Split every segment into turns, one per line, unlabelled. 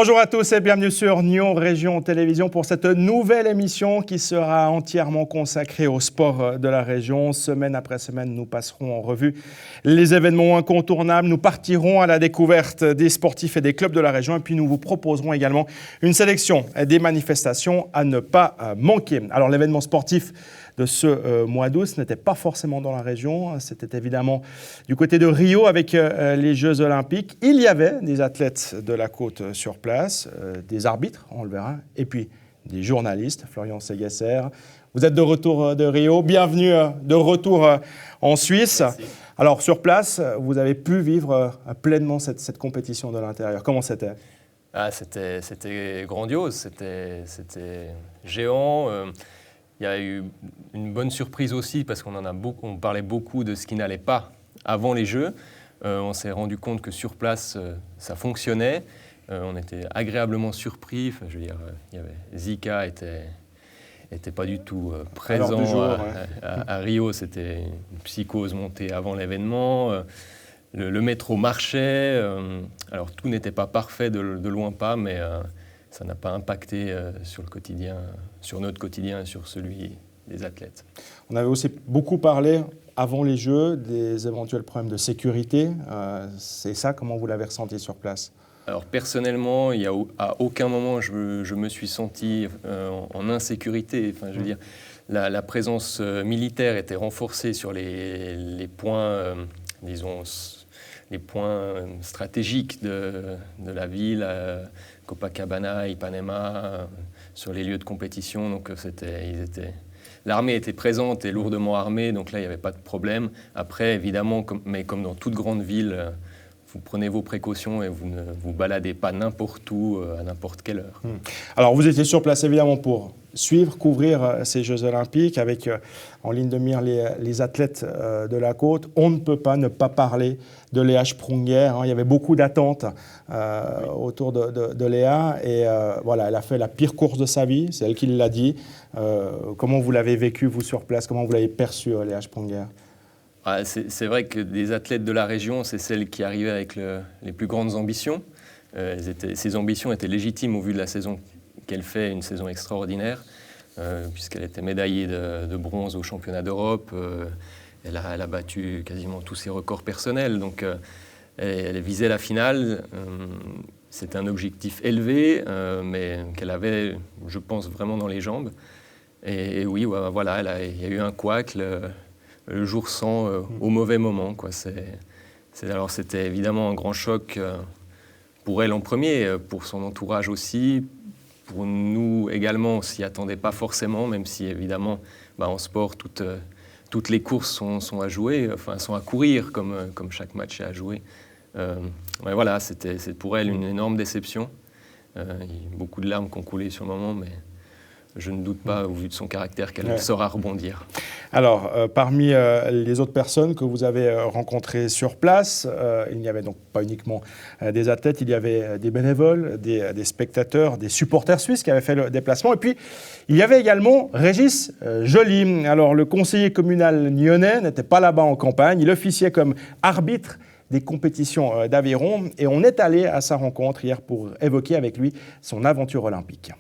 Bonjour à tous et bienvenue sur Nyon Région Télévision pour cette nouvelle émission qui sera entièrement consacrée au sport de la région. Semaine après semaine, nous passerons en revue les événements incontournables. Nous partirons à la découverte des sportifs et des clubs de la région et puis nous vous proposerons également une sélection des manifestations à ne pas manquer. Alors l'événement sportif de ce mois d'août, ce n'était pas forcément dans la région, c'était évidemment du côté de Rio avec les Jeux Olympiques. Il y avait des athlètes de la côte sur place, des arbitres, on le verra, et puis des journalistes, Florian Séguesser. Vous êtes de retour de Rio, bienvenue de retour en Suisse. Merci. Alors sur place, vous avez pu vivre pleinement cette compétition de l'intérieur. Comment c'était ?
C'était grandiose, c'était géant. Il y a eu une bonne surprise aussi parce on parlait beaucoup de ce qui n'allait pas avant les Jeux. On s'est rendu compte que sur place, ça fonctionnait. On était agréablement surpris. Enfin, je veux dire, Zika était pas du tout présent à Rio. C'était une psychose montée avant l'événement. Le métro marchait. Alors tout n'était pas parfait, de loin pas, mais ça n'a pas impacté sur le quotidien, sur notre quotidien et sur celui des athlètes.
On avait aussi beaucoup parlé avant les Jeux des éventuels problèmes de sécurité. C'est ça, comment vous l'avez ressenti sur place ?
Alors personnellement, à aucun moment je me suis senti en insécurité. Enfin, je veux dire, la présence militaire était renforcée sur les points, disons, les points stratégiques de la ville, Copacabana, Ipanema, sur les lieux de compétition. Donc l'armée était présente et lourdement armée, donc là il n'y avait pas de problème. Après, évidemment, comme dans toute grande ville, vous prenez vos précautions et vous ne vous baladez pas n'importe où, à n'importe quelle heure.
Alors vous étiez sur place évidemment pour suivre, couvrir ces Jeux Olympiques avec en ligne de mire les athlètes de la côte. On ne peut pas ne pas parler de Léa Sprunger. Il y avait beaucoup d'attentes autour de Léa et voilà, elle a fait la pire course de sa vie, c'est elle qui l'a dit. Comment vous l'avez vécu, vous, sur place ? Comment vous l'avez perçue, Léa Sprunger ?
C'est vrai que des athlètes de la région, c'est celles qui arrivaient avec les plus grandes ambitions. Ces ambitions étaient légitimes au vu de la saison qu'elle fait, une saison extraordinaire, puisqu'elle était médaillée de bronze au championnat d'Europe. Elle a battu quasiment tous ses records personnels, donc elle visait la finale. C'était un objectif élevé, mais qu'elle avait, je pense, vraiment dans les jambes. Et oui, voilà, il y a eu un couac le jour sans au mauvais moment, quoi. Alors c'était évidemment un grand choc pour elle en premier, pour son entourage aussi. Pour nous également, on ne s'y attendait pas forcément, même si évidemment, en sport, toutes les courses sont à jouer, enfin sont à courir, comme chaque match est à jouer. Mais voilà, c'est pour elle une énorme déception. Il y a beaucoup de larmes qui ont coulé sur le moment, mais je ne doute pas, au vu de son caractère, qu'elle saura rebondir.
Alors, parmi les autres personnes que vous avez rencontrées sur place, il n'y avait donc pas uniquement des athlètes, il y avait des bénévoles, des spectateurs, des supporters suisses qui avaient fait le déplacement. Et puis, il y avait également Régis Joly. Alors, le conseiller communal nyonnais n'était pas là-bas en campagne, il officiait comme arbitre des compétitions d'aviron. Et on est allé à sa rencontre hier pour évoquer avec lui son aventure olympique.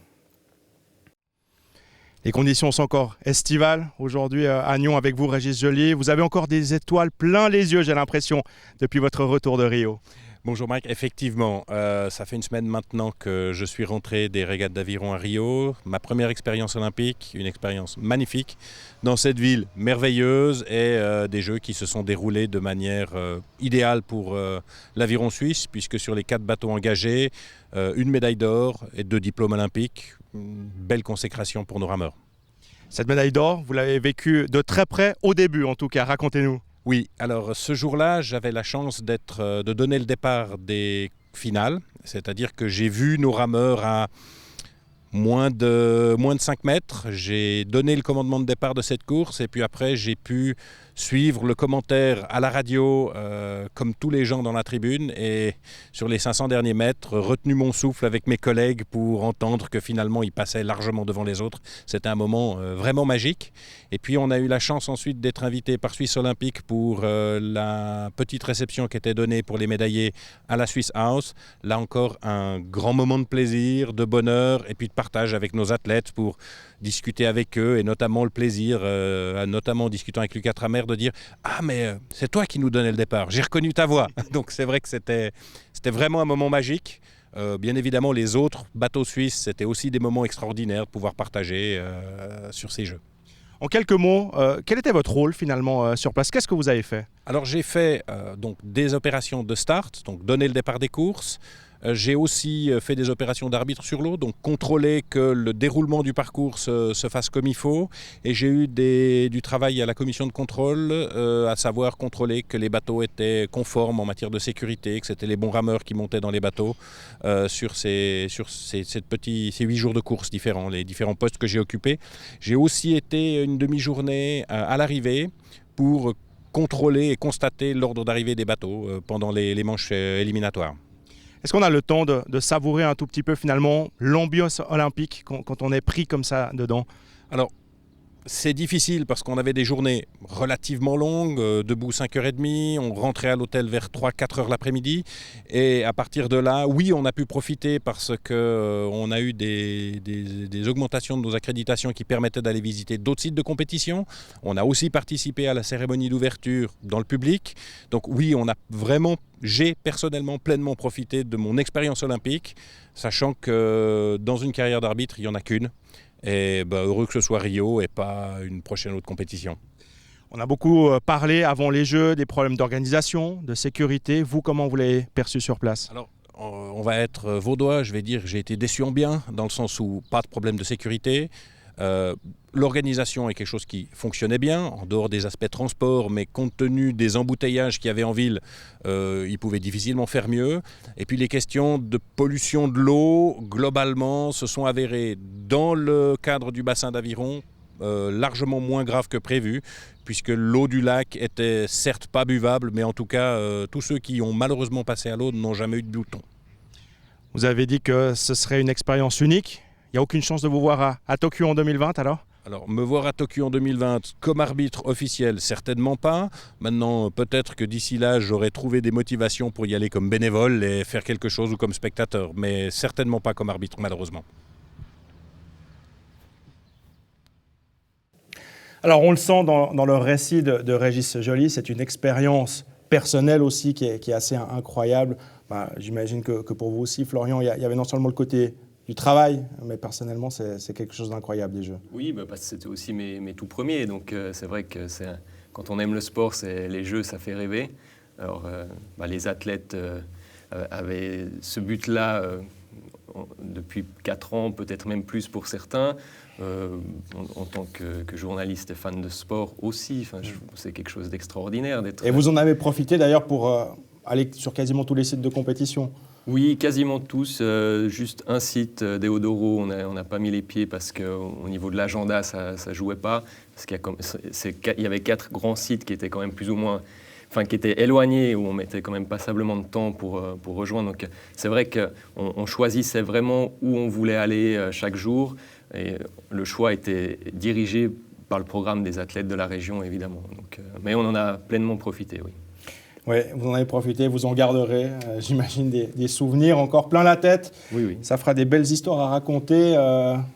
Les conditions sont encore estivales aujourd'hui à Nyon avec vous, Régis Joly. Vous avez encore des étoiles plein les yeux, j'ai l'impression, depuis votre retour de Rio.
Bonjour Mike, effectivement, ça fait une semaine maintenant que je suis rentré des régates d'aviron à Rio. Ma première expérience olympique, une expérience magnifique dans cette ville merveilleuse et des Jeux qui se sont déroulés de manière idéale pour l'aviron suisse, puisque sur les 4 bateaux engagés, une médaille d'or et 2 diplômes olympiques. Une belle consécration pour nos rameurs.
Cette médaille d'or, vous l'avez vécue de très près, au début en tout cas, racontez-nous.
Oui, alors ce jour-là, j'avais la chance de donner le départ des finales, c'est-à-dire que j'ai vu nos rameurs à moins de 5 mètres. J'ai donné le commandement de départ de cette course et puis après j'ai pu suivre le commentaire à la radio comme tous les gens dans la tribune et sur les 500 derniers mètres, retenu mon souffle avec mes collègues pour entendre que finalement ils passaient largement devant les autres. C'était un moment vraiment magique. Et puis on a eu la chance ensuite d'être invité par Suisse Olympique pour la petite réception qui était donnée pour les médaillés à la Swiss House. Là encore un grand moment de plaisir, de bonheur et puis de partage avec nos athlètes pour discuter avec eux et notamment le plaisir, notamment en discutant avec Lucas Tramer, de dire « Ah mais c'est toi qui nous donnais le départ, j'ai reconnu ta voix ». Donc c'est vrai que c'était vraiment un moment magique. Bien évidemment les autres bateaux suisses, c'était aussi des moments extraordinaires de pouvoir partager sur ces Jeux.
En quelques mots, quel était votre rôle finalement sur place? Qu'est-ce que vous avez fait?
Alors j'ai fait donc des opérations de start, donc donner le départ des courses. J'ai aussi fait des opérations d'arbitre sur l'eau, donc contrôler que le déroulement du parcours se fasse comme il faut. Et j'ai eu du travail à la commission de contrôle, à savoir contrôler que les bateaux étaient conformes en matière de sécurité, que c'était les bons rameurs qui montaient dans les bateaux sur ces 8 jours de course différents, les différents postes que j'ai occupés. J'ai aussi été une demi-journée à l'arrivée pour contrôler et constater l'ordre d'arrivée des bateaux pendant les manches éliminatoires.
Est-ce qu'on a le temps de savourer un tout petit peu finalement l'ambiance olympique quand on est pris comme ça dedans?
Alors, c'est difficile parce qu'on avait des journées relativement longues, debout 5h30, on rentrait à l'hôtel vers 3-4h l'après-midi et à partir de là, oui, on a pu profiter parce qu'on a eu des augmentations de nos accréditations qui permettaient d'aller visiter d'autres sites de compétition. On a aussi participé à la cérémonie d'ouverture dans le public. Donc oui, j'ai personnellement pleinement profité de mon expérience olympique, sachant que dans une carrière d'arbitre, il n'y en a qu'une. Et heureux que ce soit Rio et pas une prochaine autre compétition.
On a beaucoup parlé avant les Jeux des problèmes d'organisation, de sécurité. Vous, comment vous l'avez perçu sur place?
Alors, on va être vaudois, je vais dire que j'ai été déçu en bien, dans le sens où pas de problème de sécurité. L'organisation est quelque chose qui fonctionnait bien, en dehors des aspects transport, mais compte tenu des embouteillages qu'il y avait en ville, ils pouvaient difficilement faire mieux. Et puis les questions de pollution de l'eau, globalement, se sont avérées dans le cadre du bassin d'Aviron largement moins graves que prévu, puisque l'eau du lac était certes pas buvable, mais en tout cas, tous ceux qui ont malheureusement passé à l'eau n'ont jamais eu de bouton.
Vous avez dit que ce serait une expérience unique. Il n'y a aucune chance de vous voir à Tokyo en 2020 alors?
Alors, me voir à Tokyo en 2020 comme arbitre officiel, certainement pas. Maintenant, peut-être que d'ici là, j'aurais trouvé des motivations pour y aller comme bénévole et faire quelque chose ou comme spectateur, mais certainement pas comme arbitre, malheureusement.
Alors, on le sent dans le récit de Régis Joly, c'est une expérience personnelle aussi qui est assez incroyable. J'imagine que pour vous aussi, Florian, il y avait non seulement le côté du travail, mais personnellement, c'est quelque chose d'incroyable, les Jeux.
Oui, parce que c'était aussi mes tout premiers, donc c'est vrai que quand on aime le sport, les Jeux, ça fait rêver. Alors, les athlètes avaient ce but-là depuis 4 ans, peut-être même plus pour certains. En tant que journaliste et fan de sport aussi, c'est quelque chose d'extraordinaire d'être...
Et vous en avez profité d'ailleurs pour aller sur quasiment tous les sites de compétition?
Oui, quasiment tous. Juste un site, Deodoro, on n'a pas mis les pieds parce qu'au niveau de l'agenda, ça ne jouait pas. Parce qu'il y avait 4 grands sites qui étaient quand même plus ou moins... qui étaient éloignés, où on mettait quand même passablement de temps pour rejoindre. Donc c'est vrai qu'on choisissait vraiment où on voulait aller chaque jour. Et le choix était dirigé par le programme des athlètes de la région, évidemment. Donc, mais on en a pleinement profité, oui.
Oui, vous en avez profité, vous en garderez, j'imagine, des souvenirs encore plein la tête.
Oui.
Ça fera des belles histoires à raconter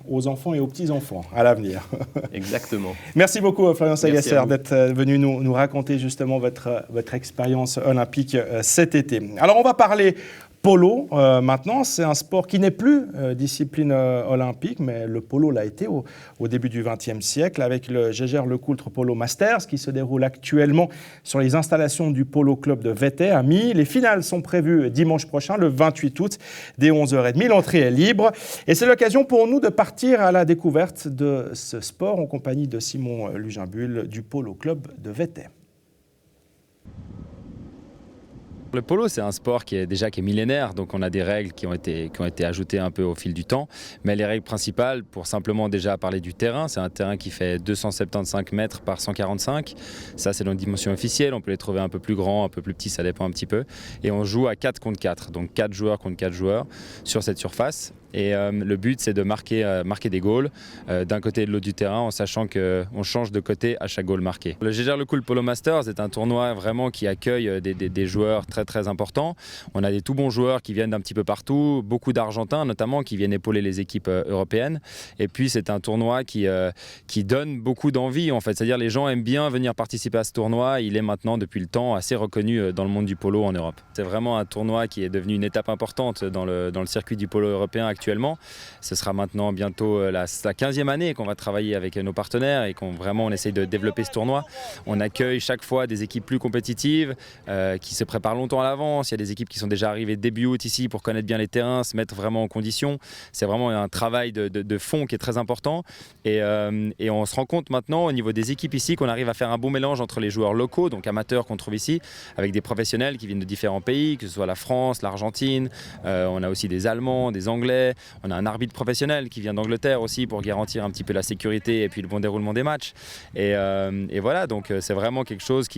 aux enfants et aux petits-enfants à l'avenir.
Exactement.
Merci beaucoup, Florian Sagasser, d'être venu nous raconter justement votre expérience olympique cet été. Alors, on va parler polo. Maintenant, c'est un sport qui n'est plus discipline olympique, mais le polo l'a été au début du XXe siècle avec le Gégère Lecoultre Polo Masters qui se déroule actuellement sur les installations du Polo Club de Vettet à My. Les finales sont prévues dimanche prochain, le 28 août, dès 11h30. L'entrée est libre et c'est l'occasion pour nous de partir à la découverte de ce sport en compagnie de Simon Luginbull du Polo Club de Vettet.
Le polo, c'est un sport qui est millénaire, donc on a des règles qui ont été ajoutées un peu au fil du temps. Mais les règles principales, pour simplement déjà parler du terrain, c'est un terrain qui fait 275 mètres par 145. Ça, c'est notre dimension officielle. On peut les trouver un peu plus grands, un peu plus petits, ça dépend un petit peu. Et on joue à 4 contre 4, donc 4 joueurs contre 4 joueurs sur cette surface. Et le but, c'est de marquer des goals d'un côté et de l'autre du terrain en sachant qu'on change de côté à chaque goal marqué. Le GGR Le Cool Polo Masters est un tournoi vraiment qui accueille des joueurs très très importants. On a des tout bons joueurs qui viennent d'un petit peu partout, beaucoup d'Argentins notamment qui viennent épauler les équipes européennes. Et puis c'est un tournoi qui donne beaucoup d'envie en fait. C'est-à-dire les gens aiment bien venir participer à ce tournoi. Il est maintenant depuis le temps assez reconnu dans le monde du polo en Europe. C'est vraiment un tournoi qui est devenu une étape importante dans le circuit du polo européen actuellement. Ce sera maintenant bientôt la 15e année qu'on va travailler avec nos partenaires et qu'on essaye de développer ce tournoi. On accueille chaque fois des équipes plus compétitives qui se préparent longtemps à l'avance. Il y a des équipes qui sont déjà arrivées début août ici pour connaître bien les terrains, se mettre vraiment en condition. C'est vraiment un travail de fond qui est très important et on se rend compte maintenant au niveau des équipes ici qu'on arrive à faire un bon mélange entre les joueurs locaux, donc amateurs qu'on trouve ici, avec des professionnels qui viennent de différents pays, que ce soit la France, l'Argentine, on a aussi des Allemands, des Anglais, on a un arbitre professionnel qui vient d'Angleterre aussi pour garantir un petit peu la sécurité et puis le bon déroulement des matchs. Et voilà, donc c'est vraiment quelque chose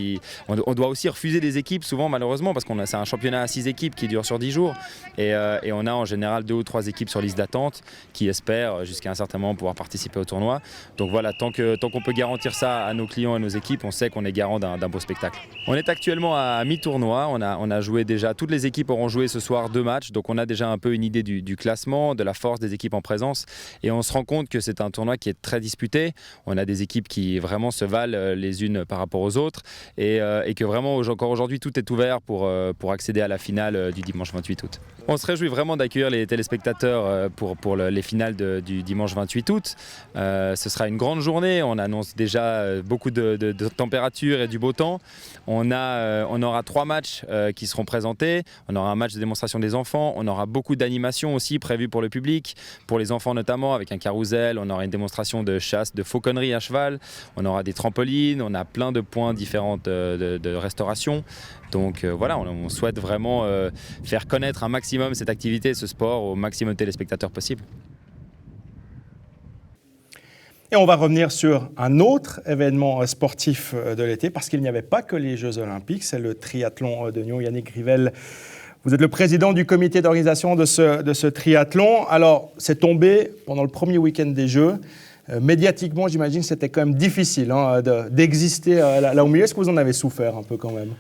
on doit aussi refuser des équipes souvent malheureusement parce c'est un championnat à 6 équipes qui dure sur 10 jours et on a en général 2 ou 3 équipes sur liste d'attente qui espèrent jusqu'à un certain moment pouvoir participer au tournoi. Donc voilà, tant qu'on peut garantir ça à nos clients et nos équipes, on sait qu'on est garant d'un beau spectacle. On est actuellement à mi-tournoi, on a joué déjà, toutes les équipes auront joué ce soir 2 matchs, donc on a déjà un peu une idée du classement, de la force des équipes en présence et on se rend compte que c'est un tournoi qui est très disputé. On a des équipes qui vraiment se valent les unes par rapport aux autres et que vraiment encore aujourd'hui tout est ouvert pour accéder à la finale du dimanche 28 août. On se réjouit vraiment d'accueillir les téléspectateurs pour les finales du dimanche 28 août. Ce sera une grande journée, on annonce déjà beaucoup de température et du beau temps. On aura 3 matchs qui seront présentés. On aura un match de démonstration des enfants, on aura beaucoup d'animations aussi prévues pour le public, pour les enfants notamment, avec un carrousel, on aura une démonstration de chasse, de fauconnerie à cheval, on aura des trampolines, on a plein de points différents de restauration. Donc voilà, on souhaite vraiment faire connaître un maximum cette activité, ce sport, au maximum de téléspectateurs possible.
Et on va revenir sur un autre événement sportif de l'été, parce qu'il n'y avait pas que les Jeux Olympiques, c'est le triathlon de Nyon. Yannick Grivel, vous êtes le président du comité d'organisation de ce triathlon. Alors, c'est tombé pendant le premier week-end des Jeux. Médiatiquement, j'imagine que c'était quand même difficile d'exister là au milieu. Est-ce que vous en avez souffert un peu quand même ?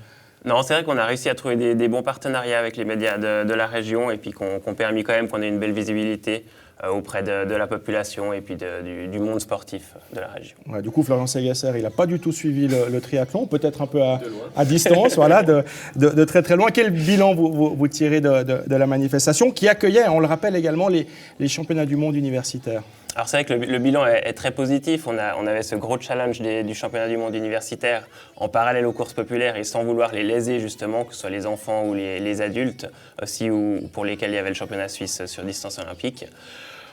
Non, c'est vrai qu'on a réussi à trouver des bons partenariats avec les médias de la région et puis qu'on permis quand même qu'on ait une belle visibilité auprès de la population et puis du monde sportif de la région.
Ouais, du coup, Florian Segasser, il n'a pas du tout suivi le triathlon, peut-être un peu à distance, voilà, de très très loin. Quel bilan vous tirez de la manifestation qui accueillait, on le rappelle également, les championnats du monde universitaires ?
Alors c'est vrai que le bilan est très positif. On avait ce gros challenge du championnat du monde universitaire en parallèle aux courses populaires et sans vouloir les léser justement, que ce soit les enfants ou les adultes aussi, ou pour lesquels il y avait le championnat suisse sur distance olympique.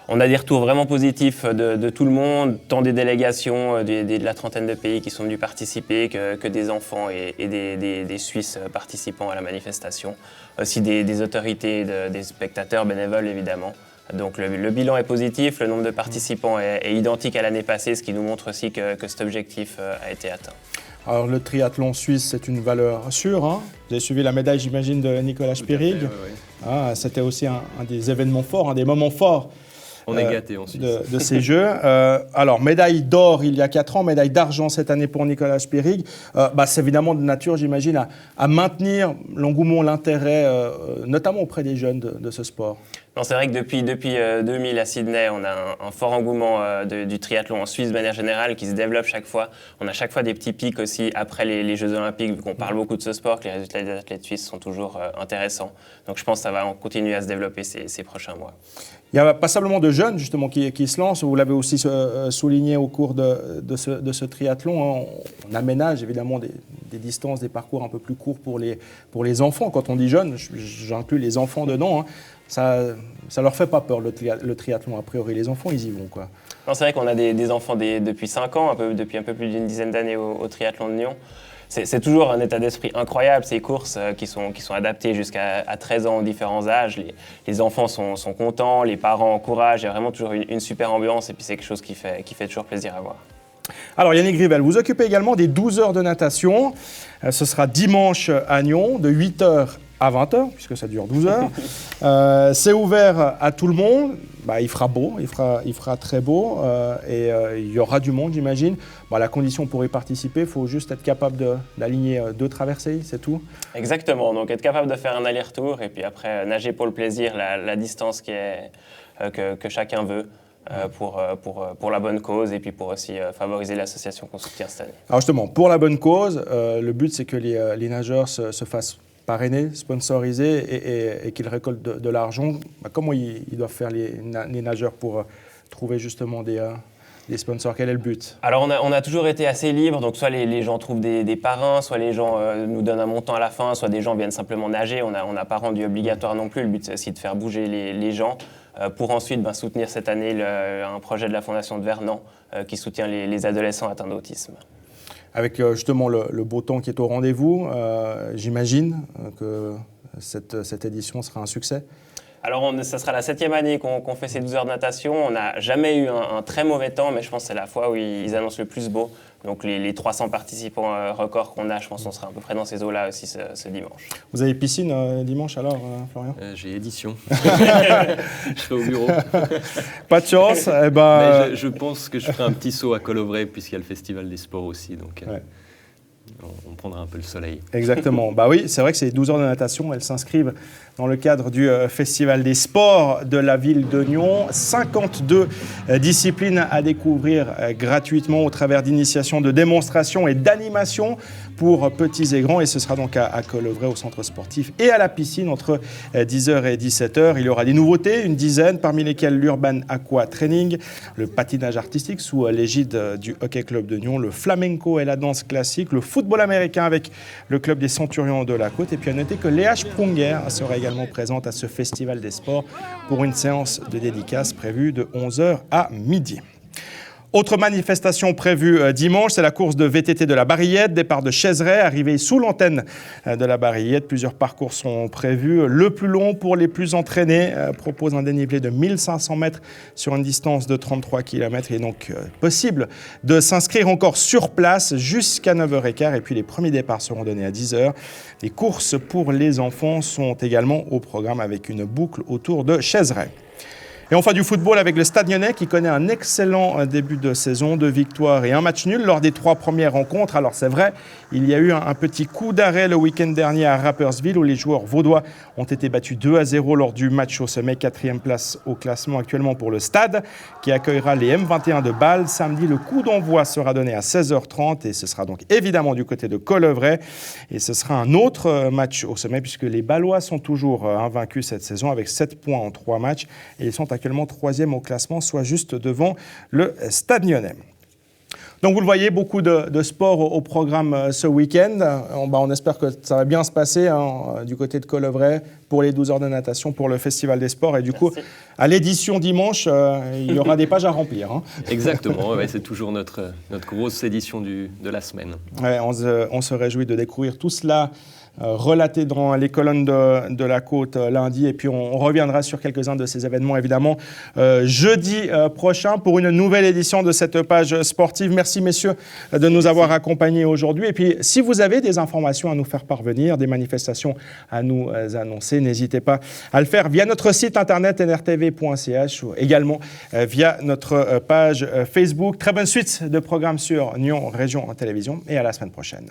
On a des retours vraiment positifs de tout le monde, tant des délégations de la trentaine de pays qui sont venus participer que des enfants et des Suisses participant à la manifestation. Aussi des autorités, des spectateurs bénévoles évidemment. Donc le bilan est positif, le nombre de participants est identique à l'année passée, ce qui nous montre aussi que cet objectif a été atteint.
Alors le triathlon suisse, c'est une valeur sûre. Hein. Vous avez suivi la médaille, j'imagine, de Nicolas Spirig. Oui. C'était aussi un des événements forts, un des moments forts.
On est gâtés en Suisse.
De ces Jeux. Alors, médaille d'or il y a 4 ans, médaille d'argent cette année pour Nicolas Spirig. C'est évidemment de nature, j'imagine, à maintenir l'engouement, l'intérêt, notamment auprès des jeunes de ce sport.
Non, c'est vrai que depuis 2000 à Sydney, on a un fort engouement du triathlon en Suisse de manière générale qui se développe chaque fois. On a chaque fois des petits pics aussi après les Jeux Olympiques, vu qu'on parle beaucoup de ce sport, que les résultats des athlètes suisses sont toujours intéressants. Donc je pense que ça va continuer à se développer ces prochains mois.
Il y a passablement de jeunes justement qui se lancent. Vous l'avez aussi souligné au cours de ce triathlon. On aménage évidemment des distances, des parcours un peu plus courts pour les enfants. Quand on dit jeunes, j'inclus les enfants dedans. Ça leur fait pas peur le triathlon. A priori, les enfants, ils y vont quoi.
Non, c'est vrai qu'on a des enfants depuis 5 ans, depuis un peu plus d'une dizaine d'années au triathlon de Nyon. c'est toujours un état d'esprit incroyable, ces courses qui sont adaptées jusqu'à 13 ans aux différents âges. Les enfants sont contents, les parents encouragent, il y a vraiment toujours une super ambiance et puis c'est quelque chose qui fait toujours plaisir à voir.
Alors Yannick Rivel, vous occupez également des 12 heures de natation. Ce sera dimanche à Nyon, de 8h à 20h, puisque ça dure 12 heures. C'est ouvert à tout le monde. Il fera beau, il fera très beau et il y aura du monde, j'imagine. La condition pour y participer, il faut juste être capable d'aligner 2 traversées, c'est tout?
Exactement, donc être capable de faire un aller-retour et puis après nager pour le plaisir, la distance que chacun veut. Pour la bonne cause et puis pour aussi favoriser l'association qu'on soutient cette année.
Alors justement, pour la bonne cause, le but c'est que les nageurs se fassent parrainer, sponsoriser et qu'ils récoltent de l'argent. Comment ils doivent faire les nageurs pour trouver justement des sponsors? Quel est le but?
Alors on a toujours été assez libre, donc soit les gens trouvent des parrains, soit les gens nous donnent un montant à la fin, soit des gens viennent simplement nager. On n'a pas rendu obligatoire non plus, le but c'est aussi de faire bouger les gens. Pour ensuite soutenir cette année un projet de la Fondation de Vernon qui soutient les adolescents atteints d'autisme.
Avec justement le beau temps qui est au rendez-vous, j'imagine que cette édition sera un succès.
Alors ça sera la 7e année qu'on fait ces 12 heures de natation. On n'a jamais eu un très mauvais temps, mais je pense que c'est la fois où ils annoncent le plus beau. Donc les 300 participants records qu'on a, je pense qu'on sera à peu près dans ces eaux-là aussi ce dimanche.
Vous avez piscine dimanche alors, Florian?
J'ai édition. Je serai au bureau.
Pas de chance.
Mais je pense que je ferai un petit saut à Colovray puisqu'il y a le Festival des sports aussi. Donc on prendra un peu le soleil.
Exactement. Oui, c'est vrai que ces 12 heures de natation, elles s'inscrivent dans le cadre du Festival des sports de la ville de Nyon. 52 disciplines à découvrir gratuitement au travers d'initiations, de démonstrations et d'animations pour petits et grands. Et ce sera donc à Colovray, au centre sportif et à la piscine entre 10h et 17h. Il y aura des nouveautés, une dizaine, parmi lesquelles l'Urban Aqua Training, le patinage artistique sous l'égide du Hockey Club de Nyon, le flamenco et la danse classique, le football américain avec le club des Centurions de la Côte. Et puis à noter que Léa Sprunger sera également présente à ce Festival des sports pour une séance de dédicace prévue de 11h à midi. Autre manifestation prévue dimanche, c'est la course de VTT de la Barillette, départ de Chaiseray, arrivée sous l'antenne de la Barillette. Plusieurs parcours sont prévus. Le plus long pour les plus entraînés propose un dénivelé de 1500 mètres sur une distance de 33 km. Il est donc possible de s'inscrire encore sur place jusqu'à 9h15. Et puis les premiers départs seront donnés à 10h. Les courses pour les enfants sont également au programme avec une boucle autour de Chaiseray. Et enfin du football avec le Stade Lyonnais qui connaît un excellent début de saison, 2 victoires et 1 match nul lors des 3 premières rencontres. Alors c'est vrai, il y a eu un petit coup d'arrêt le week-end dernier à Rapperswil où les joueurs vaudois ont été battus 2-0 lors du match au sommet, 4e place au classement actuellement pour le Stade qui accueillera les M21 de Bâle. Samedi, le coup d'envoi sera donné à 16h30 et ce sera donc évidemment du côté de Colovray. Et ce sera un autre match au sommet puisque les Bâlois sont toujours invaincus cette saison avec 7 points en 3 matchs et ils sont actuellement 3e au classement, soit juste devant le Stade Lyonnais. Donc vous le voyez, beaucoup de sport au programme ce week-end. On espère que ça va bien se passer du côté de Colovray pour les 12 heures de natation, pour le Festival des sports. Et du coup, à l'édition dimanche, il y aura des pages à remplir.
Exactement, c'est toujours notre grosse édition de la semaine.
On se réjouit de découvrir tout cela relaté dans les colonnes de la Côte lundi. Et puis on reviendra sur quelques-uns de ces événements, évidemment, jeudi prochain pour une nouvelle édition de cette page sportive. Merci, messieurs, de nous avoir accompagnés aujourd'hui. Et puis, si vous avez des informations à nous faire parvenir, des manifestations à nous annoncer, n'hésitez pas à le faire via notre site internet nrtv.ch ou également via notre page Facebook. Très bonne suite de programmes sur Nyon Région Télévision et à la semaine prochaine.